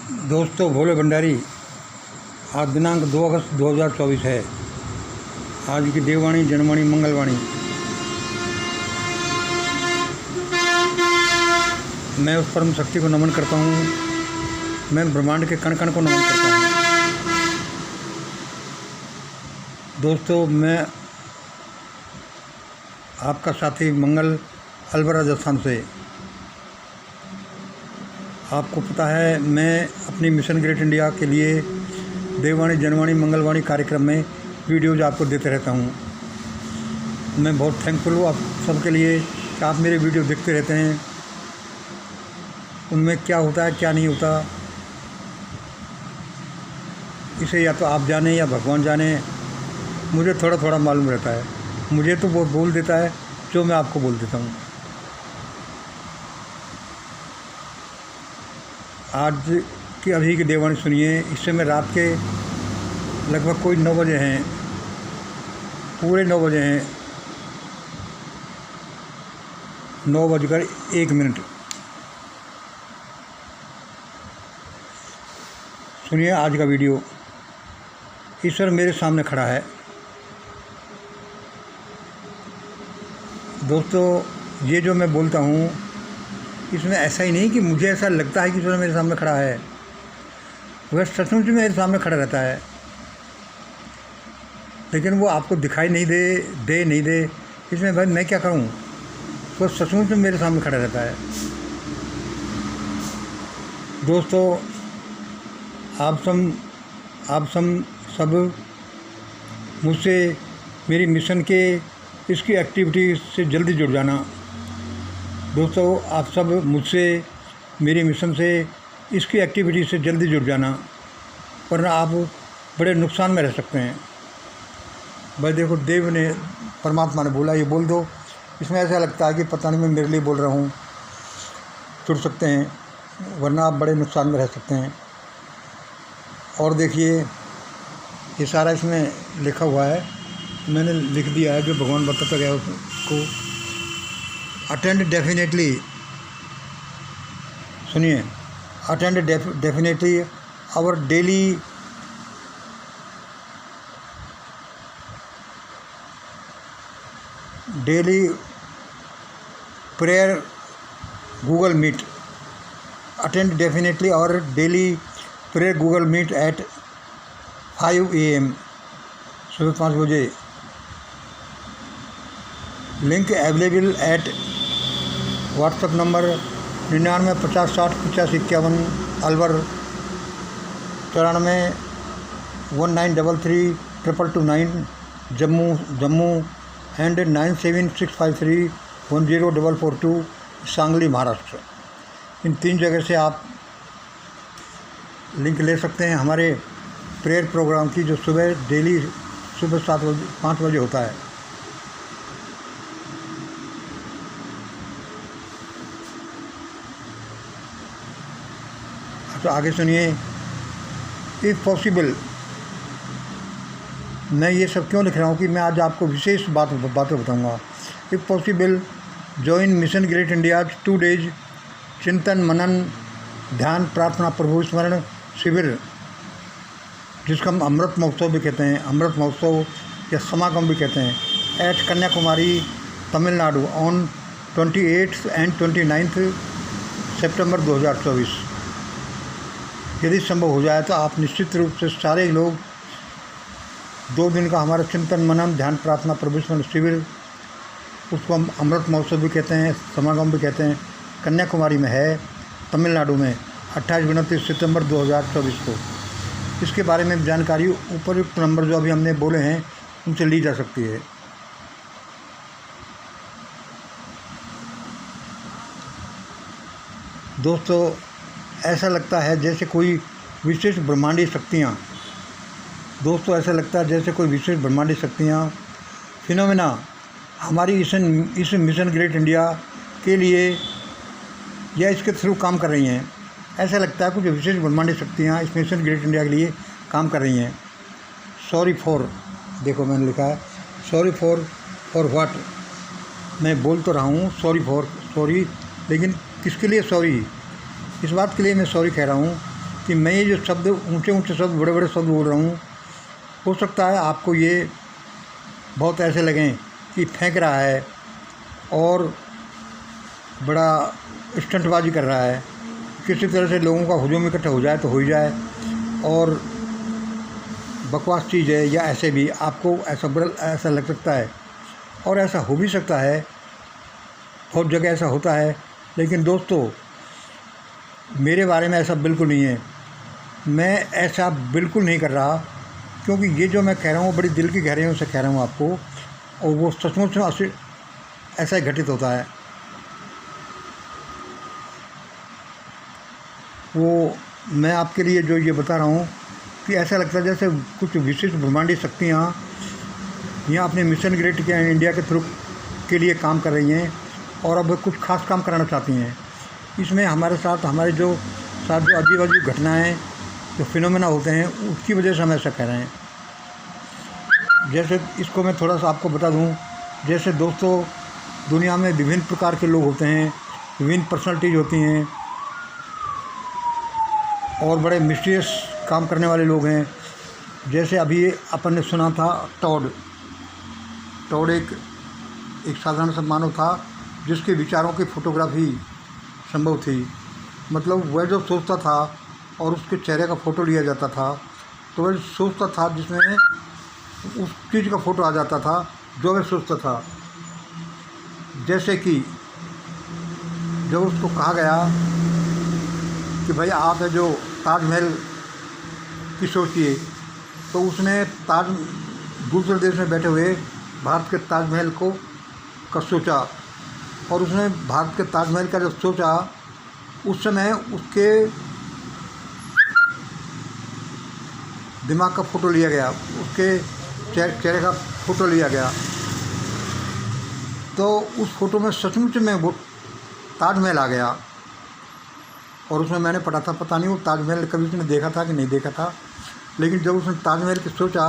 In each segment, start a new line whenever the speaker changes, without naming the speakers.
दोस्तों, भोले भंडारी। आज दिनांक 2 अगस्त 2024 है। आज की देववाणी, जनवाणी, मंगलवाणी। मैं उस परम शक्ति को नमन करता हूँ। मैं ब्रह्मांड के कण कण को नमन करता हूँ। दोस्तों, मैं आपका साथी मंगल, अलवर राजस्थान से। आपको पता है, मैं अपनी मिशन ग्रेट इंडिया के लिए देववाणी, जनवाणी, मंगलवाणी कार्यक्रम में वीडियोज़ आपको देते रहता हूँ। मैं बहुत थैंकफुल हूँ आप सबके लिए कि आप मेरे वीडियो देखते रहते हैं। उनमें क्या होता है, क्या नहीं होता, इसे या तो आप जाने या भगवान जाने। मुझे थोड़ा थोड़ा मालूम रहता है। मुझे तो वो बोल देता है जो मैं आपको बोल देता हूँ। आज की अभी की देववाणी सुनिए। इस समय रात के लगभग कोई 9 बजे हैं, पूरे 9 बजे हैं, 9:01। सुनिए आज का वीडियो। ईश्वर मेरे सामने खड़ा है। दोस्तों, ये जो मैं बोलता हूँ, इसमें ऐसा ही नहीं कि मुझे ऐसा लगता है कि ईश्वर मेरे सामने खड़ा है। वह सचमुच मेरे सामने खड़ा रहता है, लेकिन वो आपको दिखाई नहीं दे। इसमें भाई मैं क्या करूँ? वो सचमुच में मेरे सामने खड़ा रहता है। दोस्तों, आप सब मुझसे मेरी मिशन के इसकी एक्टिविटी से जल्दी जुड़ जाना। दोस्तों, आप सब मुझसे मेरी मिशन से इसकी एक्टिविटी से जल्दी जुड़ जाना, वरना आप बड़े नुकसान में रह सकते हैं। भाई देखो, देव ने, परमात्मा ने बोला ये बोल दो। इसमें ऐसा लगता है कि पता नहीं मैं मेरे लिए बोल रहा हूँ। जुड़ सकते हैं, वरना आप बड़े नुकसान में रह सकते हैं। और देखिए, ये सारा इसमें लिखा हुआ है, मैंने लिख दिया है जो भगवान बताता गया उसको। अटेंड डेफिनेटली, सुनिए, attend definitely our daily prayer Google Meet. Attend definitely our daily prayer Google Meet at 5 AM, सुबह 5 बजे। Link available at WhatsApp number 99 50 60 85 51, Alwar 94 1933 22229, Jammu and 97653 10442, Sangli, Maharashtra. इन 3 जगह से आप लिंक ले सकते हैं हमारे प्रेयर प्रोग्राम की, जो डेली सुबह 5 बजे होता है। तो आगे सुनिए। इफ़ पॉसिबल, मैं ये सब क्यों लिख रहा हूँ कि मैं आज आपको विशेष बातें बताऊँगा। If possible, join mission great India 2 days चिंतन, मनन, ध्यान, प्रार्थना, प्रभु स्मरण शिविर, जिसका हम अमृत महोत्सव भी कहते हैं, अमृत महोत्सव या समागम भी कहते हैं, at Kanyakumari, Tamil Nadu on 28 and 29 September 2024। यदि संभव हो जाए तो आप निश्चित रूप से सारे लोग 2 दिन का हमारा चिंतन, मनन, ध्यान, प्रार्थना, प्रभु स्मरण शिविर, उसको हम अमृत महोत्सव भी कहते हैं, समागम भी कहते हैं, कन्याकुमारी में है, तमिलनाडु में 28-29 सितंबर 2024 को। इसके बारे में जानकारी उपयुक्त नंबर जो अभी हमने बोले हैं उनसे ली जा सकती है। दोस्तों, ऐसा लगता है जैसे कोई विशेष ब्रह्मांडीय शक्तियाँ फिनोमेना हमारी इस मिशन ग्रेट इंडिया के लिए या इसके थ्रू काम कर रही हैं। ऐसा लगता है कुछ विशेष ब्रह्मांडीय शक्तियाँ इस मिशन ग्रेट इंडिया के लिए काम कर रही हैं। सॉरी फॉर, देखो मैंने लिखा है सॉरी फॉर व्हाट। मैं बोल तो रहा हूँ सॉरी, लेकिन किसके लिए सॉरी? इस बात के लिए मैं सॉरी कह रहा हूँ कि मैं ये जो शब्द ऊंचे ऊंचे शब्द बड़े बड़े शब्द बोल रहा हूँ, हो सकता है आपको ये बहुत ऐसे लगें कि फेंक रहा है और बड़ा स्टंटबाजी कर रहा है, किसी तरह से लोगों का हुजूम इकट्ठा हो जाए तो हो ही जाए और बकवास चीज़ है, या ऐसे भी आपको ऐसा लग सकता है और ऐसा हो भी सकता है, बहुत जगह ऐसा होता है। लेकिन दोस्तों, मेरे बारे में ऐसा बिल्कुल नहीं है, मैं ऐसा बिल्कुल नहीं कर रहा, क्योंकि ये जो मैं कह रहा हूँ बड़ी दिल की गहराइयों से कह रहा हूँ आपको, और वो सचमुच में ऐसा ही घटित होता है। वो मैं आपके लिए जो ये बता रहा हूँ कि ऐसा लगता है जैसे कुछ विशिष्ट ब्रह्मांडी शक्तियाँ यहाँ अपने मिशन ग्रेट के इंडिया के थ्रू के लिए काम कर रही हैं और अब कुछ खास काम कराना चाहती हैं। इसमें हमारे जो अजीब अजीब घटनाएँ, जो फिनोमेना होते हैं, उसकी वजह से हम ऐसा कह रहे हैं। जैसे इसको मैं थोड़ा सा आपको बता दूं, जैसे दोस्तों, दुनिया में विभिन्न प्रकार के लोग होते हैं, विभिन्न पर्सनैलिटीज़ होती हैं और बड़े मिस्टीरियस काम करने वाले लोग हैं। जैसे अभी अपन ने सुना था टॉड एक साधारण सा मानव था जिसके विचारों की फ़ोटोग्राफी संभव थी। मतलब वह जो सोचता था और उसके चेहरे का फ़ोटो लिया जाता था, तो वह सोचता था जिसमें उस चीज़ का फ़ोटो आ जाता था जो वह सोचता था। जैसे कि जब उसको कहा गया कि भाई आप है जो ताजमहल की सोचिए, तो उसने दूसरे देश में बैठे हुए भारत के ताजमहल का सोचा, और उसने भारत के ताजमहल का जब सोचा, उस समय उसके दिमाग का फ़ोटो लिया गया, उसके चेहरे का फ़ोटो लिया गया, तो उस फ़ोटो में सचमुच में वो ताजमहल आ गया। और उसमें मैंने पढ़ा था, पता नहीं वो ताजमहल कभी उसने देखा था कि नहीं देखा था, लेकिन जब उसने ताजमहल की सोचा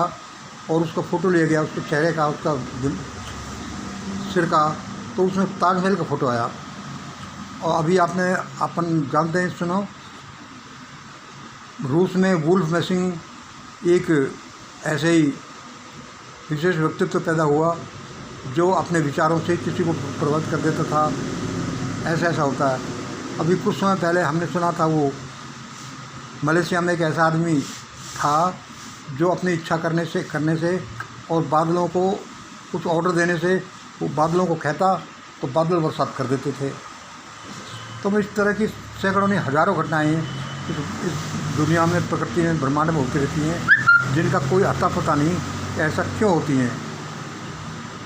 और उसका फ़ोटो लिया गया, उसके चेहरे का, उसका सिर का, तो उसमें ताजमहल का फ़ोटो आया। और अभी अपन जानते हैं, सुनो, रूस में वुल्फ मैसिंग एक ऐसे ही विशेष व्यक्तित्व पैदा हुआ जो अपने विचारों से किसी को प्रभावित कर देता था। ऐसा होता है। अभी कुछ समय पहले हमने सुना था, वो मलेशिया में एक ऐसा आदमी था जो अपनी इच्छा करने से और बादलों को कुछ ऑर्डर देने से वो बादलों को कहता तो बादल बरसात कर देते थे। तो इस तरह की सैकड़ों नहीं हज़ारों घटनाएँ इस दुनिया में, प्रकृति में, ब्रह्मांड में होती रहती हैं, जिनका कोई अता पता नहीं ऐसा क्यों होती हैं,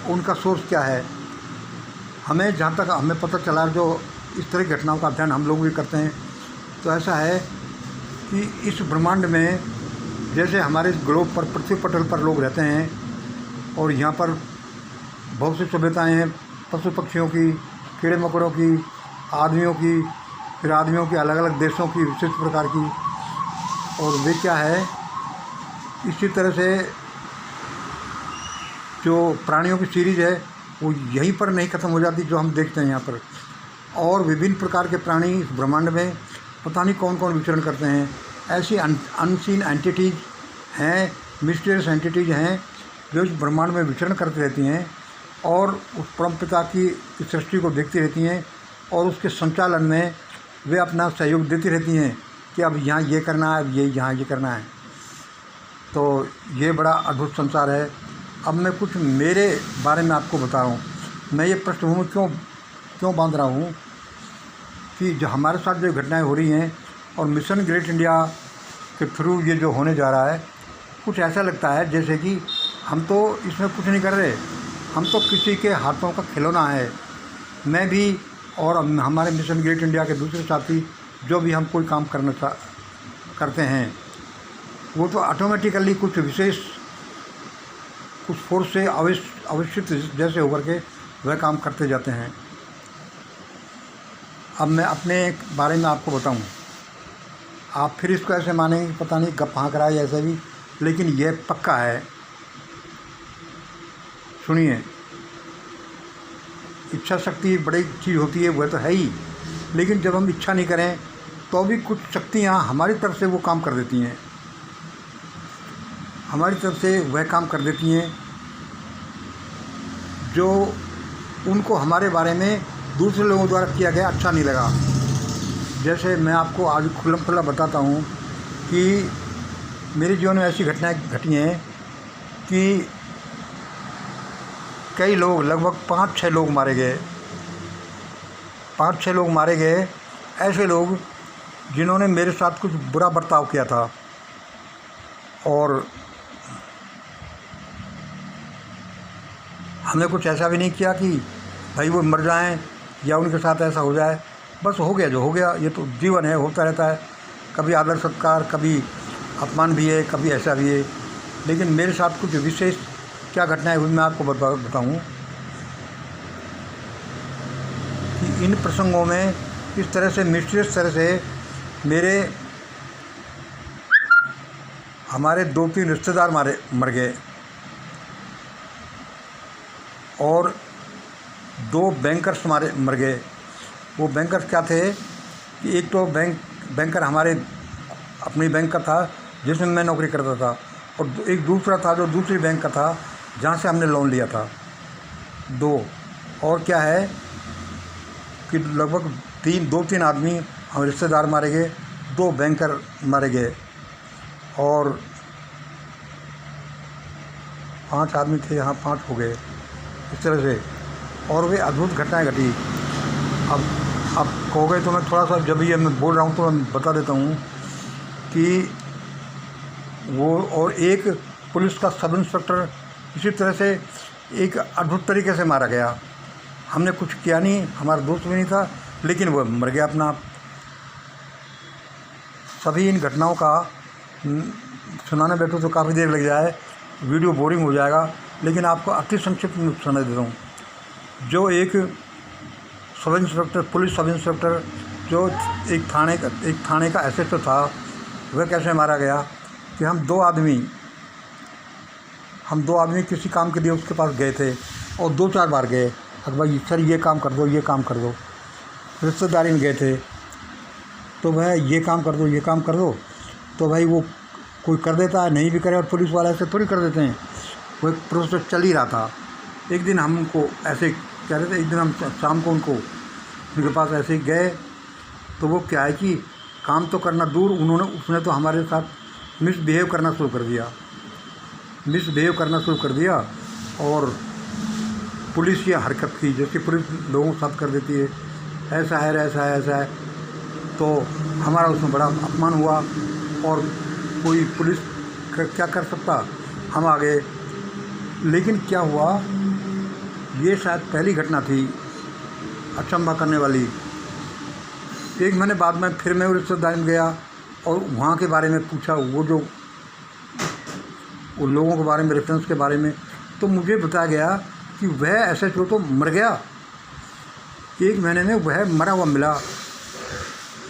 उनका सोर्स क्या है। हमें जहाँ तक हमें पता चला, जो इस तरह की घटनाओं का अध्ययन हम लोग भी करते हैं, तो ऐसा है कि इस ब्रह्मांड में जैसे हमारे ग्लोब पर, पृथ्वी पटल पर लोग रहते हैं और यहाँ पर बहुत सी सभ्यताएँ हैं, पशु पक्षियों की, कीड़े मकोड़ों की, आदमियों की, फिर आदमियों की, अलग अलग देशों की, विशिष्ट प्रकार की, और वे क्या है, इसी तरह से जो प्राणियों की सीरीज़ है वो यहीं पर नहीं ख़त्म हो जाती जो हम देखते हैं यहाँ पर। और विभिन्न प्रकार के प्राणी इस ब्रह्मांड में पता नहीं कौन कौन विचरण करते हैं। ऐसी अनसीन एंटिटीज़ हैं, मिस्टीरियस एंटिटीज़ हैं जो इस ब्रह्मांड में विचरण करती रहती हैं और उस परमपिता की सृष्टि को देखती रहती हैं और उसके संचालन में वे अपना सहयोग देती रहती हैं कि अब यहाँ ये करना है, अब यहाँ ये करना है। तो ये बड़ा अद्भुत संसार है। अब मैं कुछ मेरे बारे में आपको बता रहा हूँ। मैं ये पृष्ठभूमि क्यों बांध रहा हूँ कि जो हमारे साथ जो घटनाएं हो रही हैं और मिशन ग्रेट इंडिया के थ्रू ये जो होने जा रहा है, कुछ ऐसा लगता है जैसे कि हम तो इसमें कुछ नहीं कर रहे, हम तो किसी के हाथों का खिलौना है। मैं भी और हमारे मिशन ग्रेट इंडिया के दूसरे साथी जो भी हम कोई काम करते हैं, वो तो ऑटोमेटिकली कुछ विशेष, कुछ फोर्स से आवश्यक जैसे होकर के वह काम करते जाते हैं। अब मैं अपने बारे में आपको बताऊं, आप फिर इसको ऐसे मानेंगे पता नहीं गप हाँ कराए ऐसे भी, लेकिन यह पक्का है। सुनिए, इच्छा शक्ति बड़ी चीज़ होती है, वह तो है ही, लेकिन जब हम इच्छा नहीं करें तो भी कुछ शक्तियाँ हमारी तरफ से वो काम कर देती हैं, हमारी तरफ से वह काम कर देती हैं जो उनको हमारे बारे में दूसरे लोगों द्वारा किया गया अच्छा नहीं लगा। जैसे मैं आपको आज खुल्लम खुल्ला बताता हूँ कि मेरे जीवन में ऐसी घटनाएं घटी हैं कि कई लोग, लगभग 5-6 लोग मारे गए, 5-6 लोग मारे गए, ऐसे लोग जिन्होंने मेरे साथ कुछ बुरा बर्ताव किया था। और हमने कुछ ऐसा भी नहीं किया कि भाई वो मर जाएं या उनके साथ ऐसा हो जाए, बस हो गया जो हो गया, ये तो जीवन है, होता रहता है। कभी आदर सत्कार, कभी अपमान भी है, कभी ऐसा भी है। लेकिन मेरे साथ कुछ विशेष क्या घटनाएं हुई मैं आपको बताऊं कि इन प्रसंगों में इस तरह से मिस्टीरियस तरह से हमारे 2-3 रिश्तेदार मर गए और 2 बैंकर्स मर गए। वो बैंकर्स क्या थे कि एक तो बैंकर हमारे अपनी बैंक का था जिसमें मैं नौकरी करता था, और एक दूसरा था जो दूसरी बैंक का था जहाँ से हमने लोन लिया था। 2 और क्या है कि लगभग 2-3 आदमी हम रिश्तेदार मारे गए, 2 बैंकर मारे गए और 5 आदमी थे, यहाँ 5 हो गए इस तरह से। और वे अद्भुत घटनाएं घटी। अब कहोगे तो मैं थोड़ा सा, जब ये मैं बोल रहा हूँ तो मैं बता देता हूँ कि वो और एक पुलिस का सब इंस्पेक्टर इसी तरह से एक अद्भुत तरीके से मारा गया। हमने कुछ किया नहीं, हमारा दोस्त भी नहीं था, लेकिन वो मर गया अपना आप। सभी इन घटनाओं का सुनाने बैठो तो काफ़ी देर लग जाए, वीडियो बोरिंग हो जाएगा, लेकिन आपको अति संक्षिप्त में सुना देता हूँ। जो एक sub inspector, police sub inspector जो एक थाने का एसएचओ था, वह कैसे मारा गया कि हम दो आदमी किसी काम के लिए उसके पास गए थे और 2-4 बार गए, अगर भाई सर ये काम कर दो, ये काम कर दो। रिश्तेदारी में गए थे तो वह ये काम कर दो, तो भाई वो कोई कर देता है, नहीं भी करे, और पुलिस वाले ऐसे थोड़ी कर देते हैं। वो एक प्रोसेस चल ही रहा था। एक दिन हम उनको ऐसे कह रहे थे, एक दिन हम शाम को उनके पास ऐसे ही गए, तो वो क्या है कि काम तो करना दूर, उसने तो हमारे साथ मिसबिहेव करना शुरू कर दिया और पुलिस ये हरकत की, जैसे पुलिस लोगों के साथ कर देती है, ऐसा है। तो हमारा उसमें बड़ा अपमान हुआ और कोई पुलिस क्या कर सकता, हम आ गए। लेकिन क्या हुआ, ये शायद पहली घटना थी अचंभा करने वाली। एक महीने बाद में फिर मैं रिश्तेदारी में गया और वहाँ के बारे में पूछा, उन लोगों के बारे में, रेफरेंस के बारे में, तो मुझे बताया गया कि वह एसएचओ तो मर गया, 1 महीने में वह मरा हुआ मिला।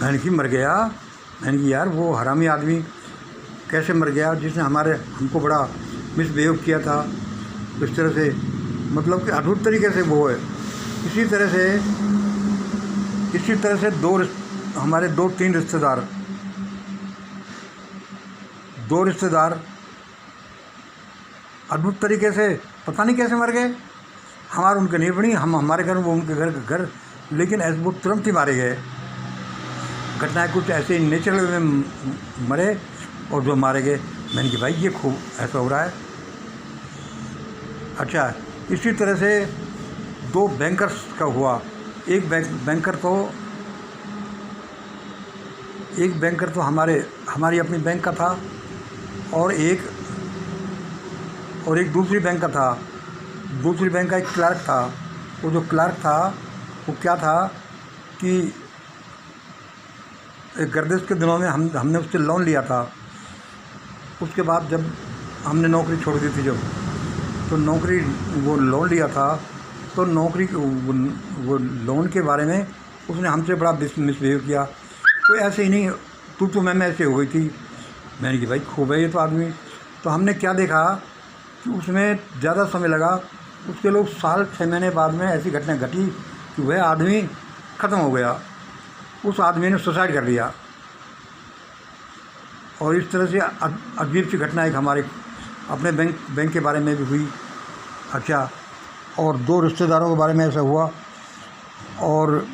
मैंने कि मर गया? मैंने कि यार वो हरामी आदमी कैसे मर गया जिसने हमको बड़ा मिसबिहेव किया था, इस तरह से, मतलब कि अद्भुत तरीके से वो है। इसी तरह से हमारे 2-3 रिश्तेदार अद्भुत तरीके से पता नहीं कैसे मर गए। हमारे उनके नहीं बनी, हम हमारे घर, वो उनके घर, लेकिन ऐसे वो तुरंत ही मारे गए। घटनाएं कुछ ऐसे नेचुरल में मरे और जो मारे गए। मैंने कि भाई ये खूब ऐसा हो रहा है। अच्छा, इसी तरह से 2 बैंकर्स का हुआ। एक बैंकर तो हमारी अपनी बैंक का था और एक दूसरी बैंक का था। दूसरी बैंक का एक क्लर्क था। वो जो क्लर्क था वो क्या था कि एक गर्दिश के दिनों में हमने उससे लोन लिया था। उसके बाद जब हमने नौकरी छोड़ दी थी, तो वो लोन लिया था, तो वो लोन के बारे में उसने हमसे बड़ा मिसबिहेव किया। कोई ऐसे ही नहीं, तू मैं ऐसे हो गई थी। मैंने कि भाई खूब है ये तो आदमी। तो हमने क्या देखा कि उसमें ज़्यादा समय लगा, उसके लोग 6 महीने बाद में ऐसी घटना घटी कि वह आदमी ख़त्म हो गया। उस आदमी ने सुसाइड कर लिया। और इस तरह से अजीब सी घटना एक हमारे अपने बैंक के बारे में भी हुई। अच्छा, और 2 रिश्तेदारों के बारे में ऐसा हुआ, और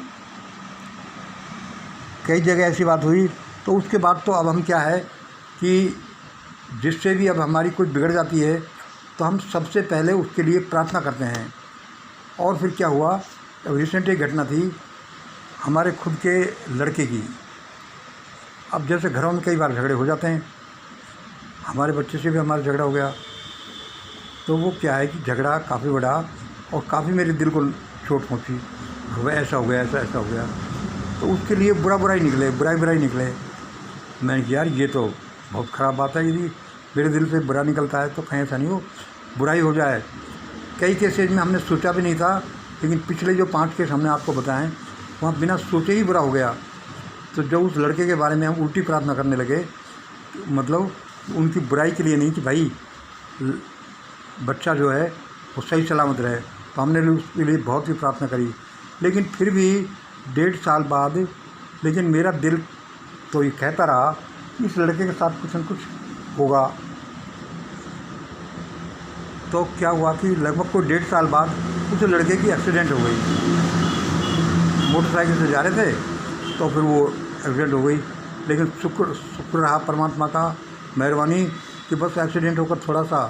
कई जगह ऐसी बात हुई। तो उसके बाद तो अब हम क्या है कि जिससे भी अब हमारी कुछ बिगड़ जाती है तो हम सबसे पहले उसके लिए प्रार्थना करते हैं। और फिर क्या हुआ, रिसेंट एक घटना थी हमारे खुद के लड़के की। अब जैसे घरों में कई बार झगड़े हो जाते हैं, हमारे बच्चे से भी हमारा झगड़ा हो गया। तो वो क्या है कि झगड़ा काफ़ी बड़ा और काफ़ी मेरे दिल को चोट पहुँची। वह ऐसा हो गया, ऐसा हो गया। तो उसके लिए बुरा ही निकले। मैंने कहा यार ये तो बहुत ख़राब बात है, यदि मेरे दिल से बुरा निकलता है तो कहीं ऐसा नहीं हो बुराई हो जाए। कई केसेज में हमने सोचा भी नहीं था, लेकिन पिछले जो 5 केस हमने आपको बताएं वहाँ बिना सोचे ही बुरा हो गया। तो जब उस लड़के के बारे में हम उल्टी प्रार्थना करने लगे, मतलब उनकी बुराई के लिए नहीं कि भाई बच्चा जो है वो सही सलामत रहे, तो हमने उसके लिए बहुत ही प्रार्थना करी। लेकिन फिर भी 1.5 साल बाद लेकिन मेरा दिल तो ये कहता रहा इस लड़के के साथ कुछ न कुछ होगा। तो क्या हुआ कि लगभग कोई 1.5 साल बाद उस लड़के की एक्सीडेंट हो गई। मोटरसाइकिल से जा रहे थे तो फिर वो एक्सीडेंट हो गई। लेकिन शुक्र रहा परमात्मा का मेहरबानी कि बस एक्सीडेंट होकर थोड़ा सा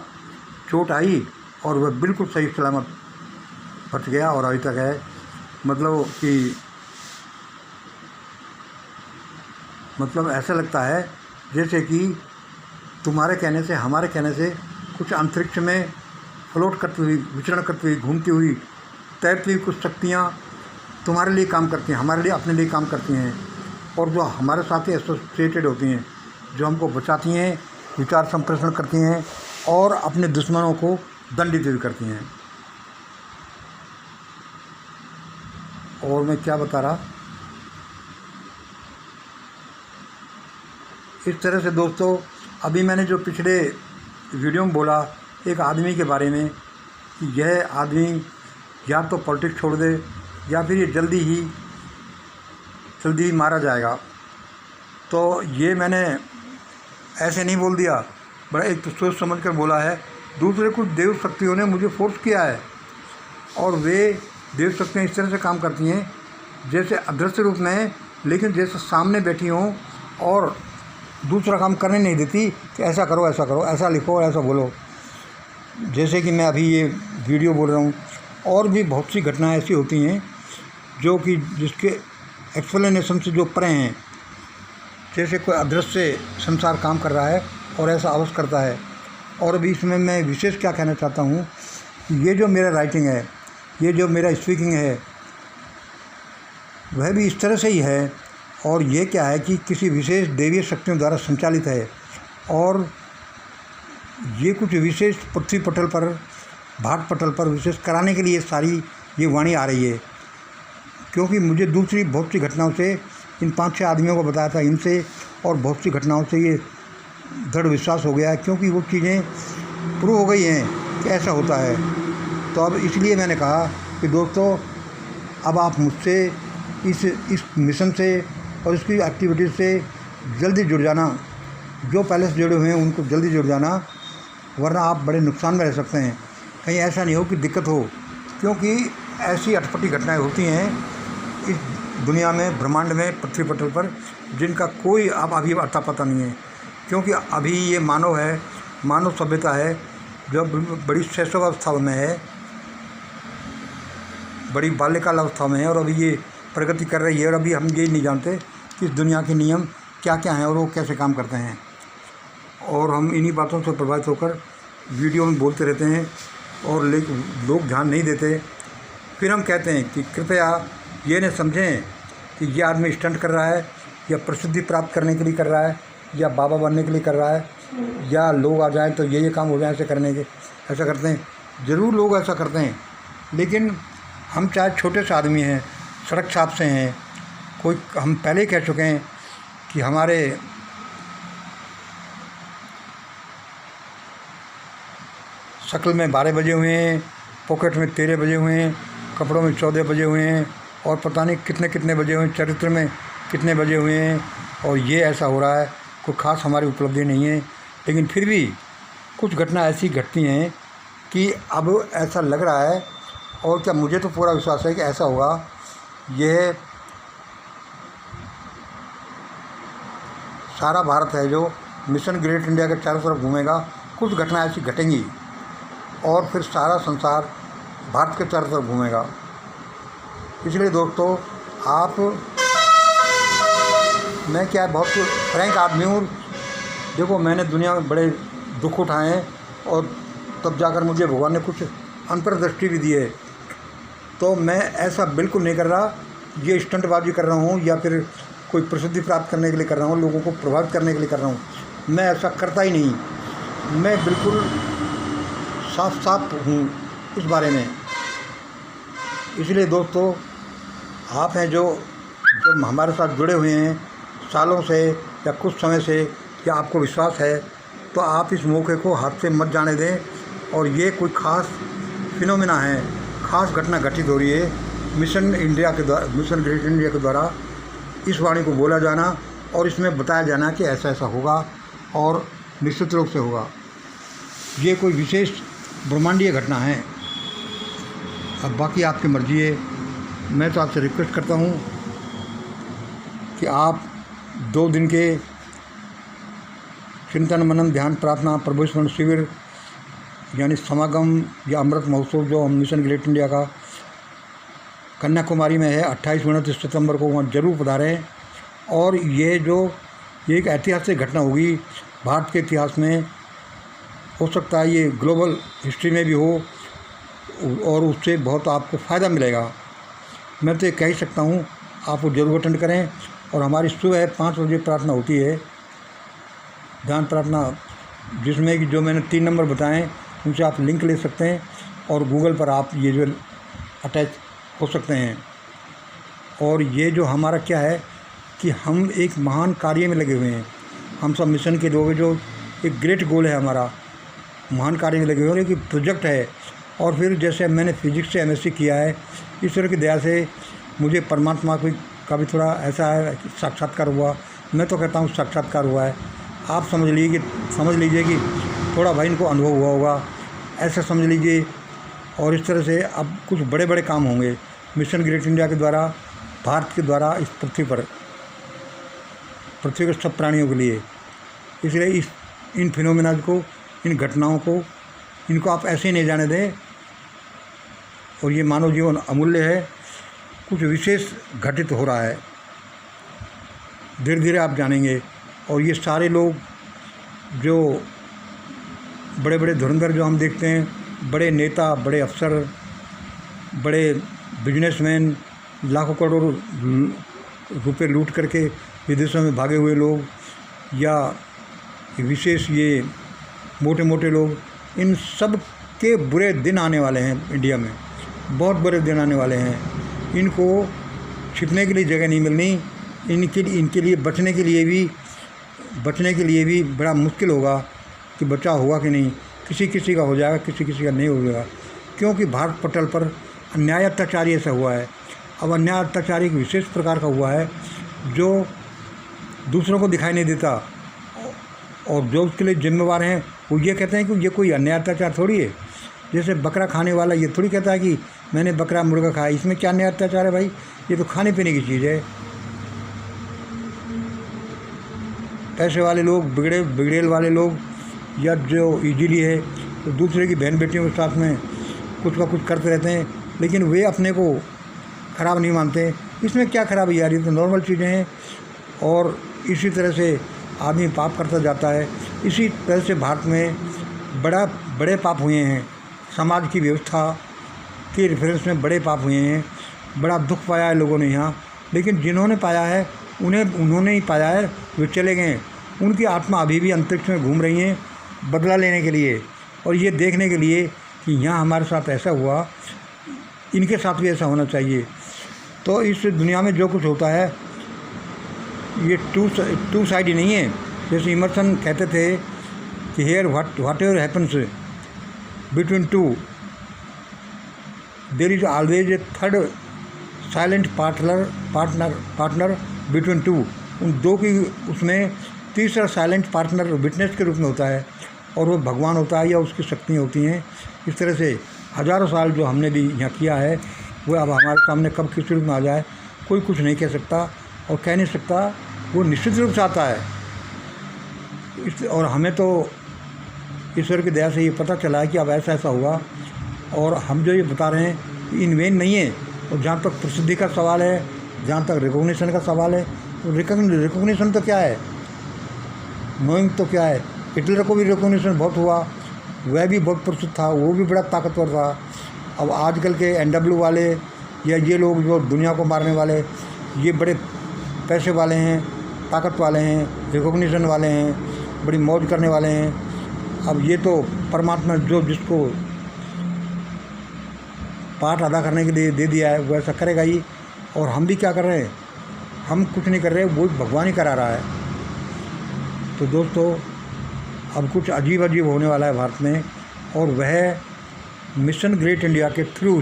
चोट आई और वह बिल्कुल सही सलामत बच गया और अभी तक है। मतलब ऐसा लगता है जैसे कि तुम्हारे कहने से, हमारे कहने से कुछ अंतरिक्ष में फ्लोट करती हुई, विचरण करती हुई, घूमती हुई, तैरती हुई कुछ शक्तियाँ तुम्हारे लिए काम करती हैं, हमारे लिए, अपने लिए काम करती हैं, और जो हमारे साथ ही एसोसिएटेड होती हैं, जो हमको बचाती हैं, विचार संप्रेषण करती हैं और अपने दुश्मनों को दंडित भी करती हैं। और मैं क्या बता रहा, इस तरह से दोस्तों अभी मैंने जो पिछले वीडियो में बोला एक आदमी के बारे में कि यह आदमी या तो पॉलिटिक्स छोड़ दे या फिर ये जल्दी ही मारा जाएगा, तो ये मैंने ऐसे नहीं बोल दिया, बड़ा एक तो सोच समझ कर बोला है। दूसरे कुछ देव शक्तियों ने मुझे फोर्स किया है, और वे देव शक्तियाँ इस तरह से काम करती हैं जैसे अदृश्य रूप में, लेकिन जैसे सामने बैठी हों और दूसरा काम करने नहीं देती कि ऐसा करो, ऐसा लिखो, ऐसा बोलो। जैसे कि मैं अभी ये वीडियो बोल रहा हूँ, और भी बहुत सी घटनाएं ऐसी होती हैं जो कि जिसके एक्सप्लेनेशन से जो परे हैं। जैसे कोई अदृश्य संसार काम कर रहा है और ऐसा अवश्य करता है। और अभी इसमें मैं विशेष क्या कहना चाहता हूँ, ये जो मेरा राइटिंग है, ये जो मेरा स्पीकिंग है, वह भी इस तरह से ही है। और ये क्या है कि किसी विशेष देवीय शक्तियों द्वारा संचालित है, और ये कुछ विशेष पृथ्वी पटल पर, भाग पटल पर विशेष कराने के लिए सारी ये वाणी आ रही है। क्योंकि मुझे दूसरी बहुत सी घटनाओं से, इन 5-6 आदमियों को बताया था, इनसे और बहुत सी घटनाओं से ये दृढ़ विश्वास हो गया है, क्योंकि वो चीज़ें प्रूव हो गई हैं कि ऐसा होता है। तो अब इसलिए मैंने कहा कि दोस्तों अब आप मुझसे इस मिशन से और इसकी एक्टिविटीज़ से जल्दी जुड़ जाना। जो पहले से जुड़े हुए हैं उनको जल्दी जुड़ जाना, वरना आप बड़े नुकसान में रह सकते हैं। कहीं ऐसा नहीं हो कि दिक्कत हो, क्योंकि ऐसी अटपटी घटनाएं होती हैं इस दुनिया में, ब्रह्मांड में, पृथ्वी पटल पर, जिनका कोई अब अभी अता पता नहीं है। क्योंकि अभी ये मानव सभ्यता है जो बड़ी शैशवावस्था में है, बड़ी बाल्यकाल अवस्था में है, और अभी ये प्रगति कर रही है। और अभी हम ये नहीं जानते कि इस दुनिया के नियम क्या क्या हैं और वो कैसे काम करते हैं। और हम इन्हीं बातों से प्रभावित होकर वीडियो में बोलते रहते हैं, और लेकिन लोग ध्यान नहीं देते। फिर हम कहते हैं कि कृपया ये न समझें कि ये आदमी स्टंट कर रहा है, या प्रसिद्धि प्राप्त करने के लिए कर रहा है, या बाबा बनने के लिए कर रहा है, या लोग आ जाएं तो ये काम हो जाए, ऐसा करते हैं। ज़रूर लोग ऐसा करते हैं, लेकिन हम चाहे छोटे से आदमी हैं, सड़क छाप से हैं, कोई, हम पहले ही कह चुके हैं कि हमारे शक्ल में 12 बजे हुए हैं, पॉकेट में 13 बजे हुए हैं, कपड़ों में 14 बजे हुए हैं, और पता नहीं कितने बजे हुए हैं, चरित्र में कितने बजे हुए हैं, और ये ऐसा हो रहा है। कोई ख़ास हमारी उपलब्धि नहीं है, लेकिन फिर भी कुछ घटना ऐसी घटती हैं कि अब ऐसा लग रहा है, और क्या मुझे तो पूरा विश्वास है कि ऐसा होगा। यह सारा भारत है जो मिशन ग्रेट इंडिया के चारों तरफ घूमेगा, कुछ घटना ऐसी घटेंगी और फिर सारा संसार भारत के चारों तरफ घूमेगा। इसलिए दोस्तों, मैं क्या बहुत फ्रैंक आदमी हूँ। देखो, मैंने दुनिया में बड़े दुख उठाए हैं और तब जाकर मुझे भगवान ने कुछ अंतर्दृष्टि भी दी है। तो मैं ऐसा बिल्कुल नहीं कर रहा, ये स्टंटबाजी कर रहा हूँ या फिर कोई प्रसिद्धि प्राप्त करने के लिए कर रहा हूँ, लोगों को प्रभावित करने के लिए कर रहा हूँ। मैं ऐसा करता ही नहीं। मैं बिल्कुल साफ हूँ इस बारे में। इसलिए दोस्तों, आप हैं जो हमारे साथ जुड़े हुए हैं सालों से या कुछ समय से, या आपको विश्वास है, तो आप इस मौके को हाथ से मत जाने दें। और ये कोई ख़ास फिनोमेना है, ख़ास घटना घटित हो रही है मिशन ग्रेट इंडिया के द्वारा इस वाणी को बोला जाना और इसमें बताया जाना कि ऐसा ऐसा होगा और निश्चित रूप से होगा। ये कोई विशेष ब्रह्मांडीय घटना है। अब बाकी आपकी मर्ज़ी है। मैं तो आपसे रिक्वेस्ट करता हूँ कि आप 2 दिन के चिंतन मनन ध्यान प्रार्थना प्रभु स्मरण शिविर यानी समागम या अमृत महोत्सव जो हम मिशन ग्रेट इंडिया का कन्याकुमारी में है 28-29 सितंबर को, वहाँ ज़रूर पधारें। और ये एक ऐतिहासिक घटना होगी भारत के इतिहास में, हो सकता है ये ग्लोबल हिस्ट्री में भी हो और उससे बहुत आपको फ़ायदा मिलेगा। मैं तो ये कह ही सकता हूँ, आप वो जरूर अटेंड करें। और हमारी सुबह 5 बजे प्रार्थना होती है, ध्यान प्रार्थना, जिसमें कि जो मैंने 3 नंबर बताएं उनसे आप लिंक ले सकते हैं और गूगल पर आप ये जो अटैच हो सकते हैं। और ये जो हमारा क्या है कि हम एक महान कार्य में लगे हुए हैं। हम सब मिशन के लोग, जो एक ग्रेट गोल है हमारा, महान कार्य में लगे हुए हैं, एक प्रोजेक्ट है। और फिर जैसे मैंने फिजिक्स से MSc किया है, ईश्वर की दया से मुझे परमात्मा का भी थोड़ा ऐसा है कि साक्षात्कार हुआ। मैं तो कहता हूँ साक्षात्कार हुआ है। आप समझ लीजिए कि थोड़ा भाई इनको अनुभव हुआ होगा, ऐसा समझ लीजिए। और इस तरह से अब कुछ बड़े बड़े काम होंगे मिशन ग्रेट इंडिया के द्वारा, भारत के द्वारा इस पृथ्वी के सब प्राणियों के लिए। इसलिए इन फिनोमेना को, इन घटनाओं को, इनको आप ऐसे ही नहीं जाने दें। और ये मानव जीवन अमूल्य है, कुछ विशेष घटित हो रहा है, धीरे धीरे आप जानेंगे। और ये सारे लोग जो बड़े बड़े धुरंधर जो हम देखते हैं, बड़े नेता, बड़े अफसर, बड़े बिजनेसमैन, लाखों करोड़ों रुपए लूट करके विदेशों में भागे हुए लोग, या विशेष ये मोटे मोटे लोग, इन सब के बुरे दिन आने वाले हैं। इंडिया में बहुत बुरे दिन आने वाले हैं। इनको छिपने के लिए जगह नहीं मिलनी। इनके लिए बचने के लिए भी बड़ा मुश्किल होगा कि बचाव होगा कि नहीं। किसी का हो जाएगा, किसी का नहीं हो जाएगा, क्योंकि भारत पटल पर अन्याय अत्याचारी ऐसा हुआ है। अब अन्याय अत्याचारी एक विशेष प्रकार का हुआ है जो दूसरों को दिखाई नहीं देता, और जो उसके लिए जिम्मेवार हैं वो ये कहते हैं कि ये कोई अन्याय अत्याचार थोड़ी है। जैसे बकरा खाने वाला ये थोड़ी कहता है कि मैंने बकरा मुर्गा खाया, इसमें क्या अन्याय अत्याचार है भाई, ये तो खाने पीने की चीज़ है। पैसे वाले लोग, बिगड़ेल वाले लोग, या जो इजीली है तो दूसरे की बहन बेटियों के साथ में कुछ ना कुछ करते रहते हैं, लेकिन वे अपने को ख़राब नहीं मानते। इसमें क्या खराबी यार, ये तो नॉर्मल चीज़ें हैं। और इसी तरह से आदमी पाप करता जाता है। इसी तरह से भारत में बड़े पाप हुए हैं। समाज की व्यवस्था के रेफरेंस में बड़े पाप हुए हैं। बड़ा दुख पाया है लोगों ने यहाँ, लेकिन जिन्होंने पाया है उन्होंने ही पाया है, वे चले गए। उनकी आत्मा अभी भी अंतरिक्ष में घूम रही हैं बदला लेने के लिए, और ये देखने के लिए कि यहाँ हमारे साथ ऐसा हुआ, इनके साथ भी ऐसा होना चाहिए। तो इस दुनिया में जो कुछ होता है ये टू साइड ही नहीं है। जैसे इमर्सन कहते थे कि here whatever happens between two there is always a third silent partner between two. उन दो की उसमें तीसरा साइलेंट पार्टनर विटनेस के रूप में होता है, और वो भगवान होता है या उसकी शक्तियाँ होती हैं। इस तरह से हज़ारों साल जो हमने भी यहाँ किया है वो अब हमारे सामने कब किस रूप में आ जाए कोई कुछ नहीं कह सकता और कह नहीं सकता। वो निश्चित रूप से आता है और हमें तो ईश्वर की दया से ये पता चला है कि अब ऐसा ऐसा हुआ। और हम जो ये बता रहे हैं इन वेन नहीं है। और जहाँ तक प्रसिद्धि का सवाल है, जहाँ तक रिकॉग्निशन का सवाल है, तो रिकॉग्निशन तो क्या है, नोइंग तो क्या है। हिटलर को भी रिकॉग्निशन बहुत हुआ, वह भी बहुत प्रसिद्ध था, वो भी बड़ा ताकतवर था। अब आजकल के NW वाले या ये लोग जो दुनिया को मारने वाले, ये बड़े पैसे वाले हैं, ताकत वाले हैं, रिकॉग्निशन वाले हैं, बड़ी मौज करने वाले हैं। अब ये तो परमात्मा जो जिसको पार्ट अदा करने के लिए दे दिया है वो ऐसा करेगा ही। और हम भी क्या कर रहे हैं, हम कुछ नहीं कर रहे, वो भगवान ही करा रहा है। तो दोस्तों अब कुछ अजीब अजीब होने वाला है भारत में, और वह मिशन ग्रेट इंडिया के थ्रू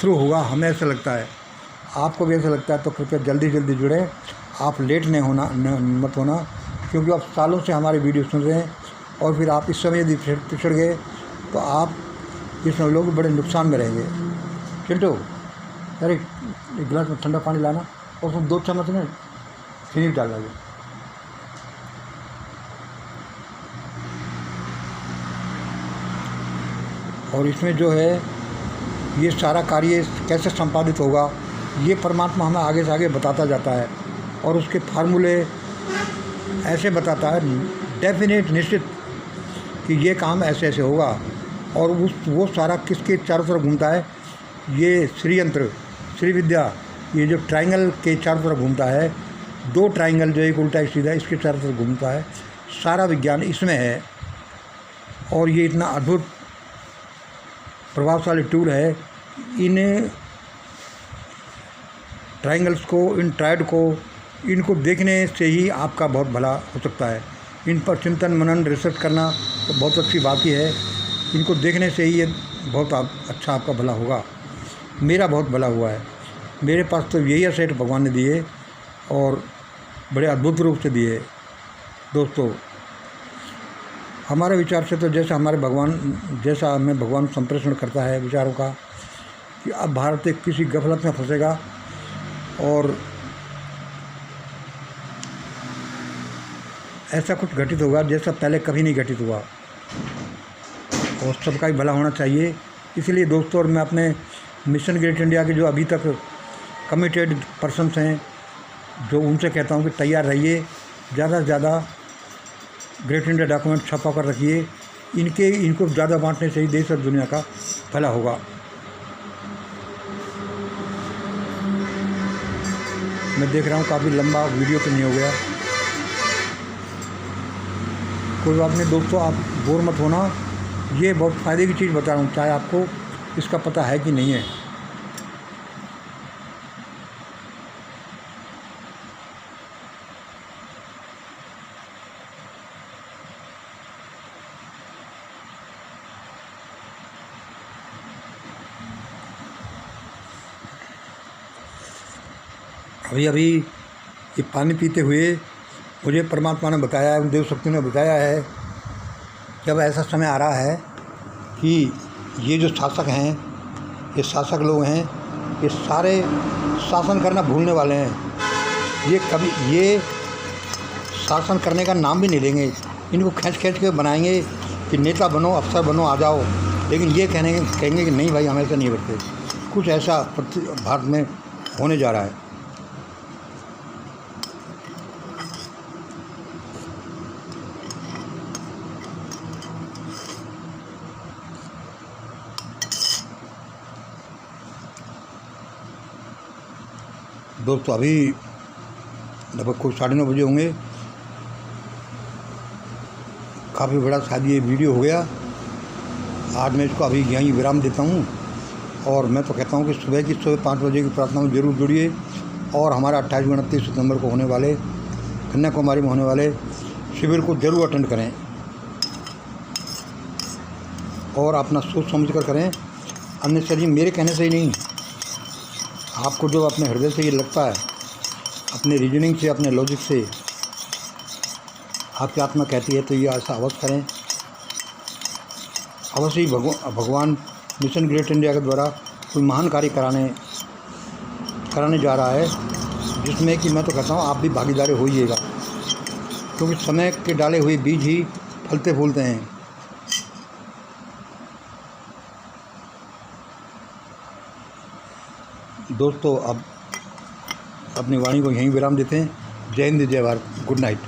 होगा, हमें ऐसा लगता है। आपको भी ऐसा लगता है तो कृपया जल्दी जल्दी जुड़े। आप लेट मत होना, क्योंकि आप सालों से हमारे वीडियो सुन रहे हैं और फिर आप इस समय यदि पिछड़ गए तो आप इसमें लोग बड़े नुकसान में रहेंगे। चिंटू अरे एक गिलास में ठंडा पानी लाना और उसमें 2 चम्मच में चीनी डाल देंगे। और इसमें जो है ये सारा कार्य कैसे संपादित होगा ये परमात्मा हमें आगे से आगे बताता जाता है, और उसके फार्मूले ऐसे बताता है डेफिनेट निश्चित कि ये काम ऐसे ऐसे होगा। और वो सारा किसके चारों तरफ घूमता है, ये श्री यंत्र श्री विद्या, ये जो ट्रायंगल के चारों तरफ घूमता है, 2 ट्रायंगल जो एक उल्टा एक सीधा इसके चारों तरफ घूमता है, सारा विज्ञान इसमें है। और ये इतना अद्भुत प्रभावशाली टूल है। इन ट्रायंगल्स को, इन ट्रायड को, इनको देखने से ही आपका बहुत भला हो सकता है। इन पर चिंतन मनन रिसर्च करना तो बहुत अच्छी बात ही है, इनको देखने से ही ये बहुत अच्छा आपका भला होगा। मेरा बहुत भला हुआ है, मेरे पास तो यही असेट भगवान ने दिए और बड़े अद्भुत रूप से दिए। दोस्तों हमारे विचार से तो जैसा हमें भगवान संप्रेषण करता है विचारों का कि अब भारत एक किसी गफलत में फंसेगा और ऐसा कुछ घटित होगा जैसा पहले कभी नहीं घटित हुआ, और सबका ही भला होना चाहिए। इसलिए दोस्तों और मैं अपने मिशन ग्रेट इंडिया के जो अभी तक कमिटेड पर्सन्स हैं जो उनसे कहता हूँ कि तैयार रहिए, ज़्यादा से ज़्यादा ग्रेट इंडिया डॉक्यूमेंट छपा कर रखिए। इनको ज़्यादा बांटने से ही देश और दुनिया का भला होगा। मैं देख रहा हूँ काफ़ी लंबा वीडियो तो नहीं हो गया, कोई बात नहीं दोस्तों, आप बोर मत होना। ये बहुत फ़ायदे की चीज़ बता रहा हूँ, चाहे आपको इसका पता है कि नहीं है। अभी ये पानी पीते हुए मुझे परमात्मा ने बताया है, देव शक्ति ने बताया है कि अब ऐसा समय आ रहा है कि ये जो शासक हैं, ये शासक लोग हैं, ये सारे शासन करना भूलने वाले हैं। ये शासन करने का नाम भी नहीं लेंगे। इनको खींच के बनाएंगे कि नेता बनो, अफसर बनो, आ जाओ। लेकिन ये कहेंगे कि नहीं भाई हम ऐसा नहीं करते। कुछ ऐसा भारत में होने जा रहा है। दोस्तों अभी लगभग कुछ 9:30 बजे होंगे। काफ़ी बड़ा शायद ये वीडियो हो गया। आज मैं इसको अभी यहीं विराम देता हूँ, और मैं तो कहता हूँ कि सुबह 5 बजे की प्रार्थना में ज़रूर जुड़िए, और हमारा 28-29 सितंबर को होने वाले कन्याकुमारी में होने वाले शिविर को ज़रूर अटेंड करें, और अपना सोच समझ कर करें। अन्य मेरे कहने से ही नहीं, आपको जो अपने हृदय से ये लगता है अपने रीजनिंग से, अपने लॉजिक से आपकी आत्मा कहती है तो ये ऐसा अवश्य करें। अवश्य ही भगवान मिशन ग्रेट इंडिया के द्वारा कोई महान कार्य कराने जा रहा है, जिसमें कि मैं तो कहता हूँ आप भी भागीदारी होइएगा, क्योंकि समय के डाले हुए बीज ही फलते फूलते हैं। दोस्तों अब अपनी वाणी को यहीं विराम देते हैं। जय हिंद, जय भारत, गुड नाइट।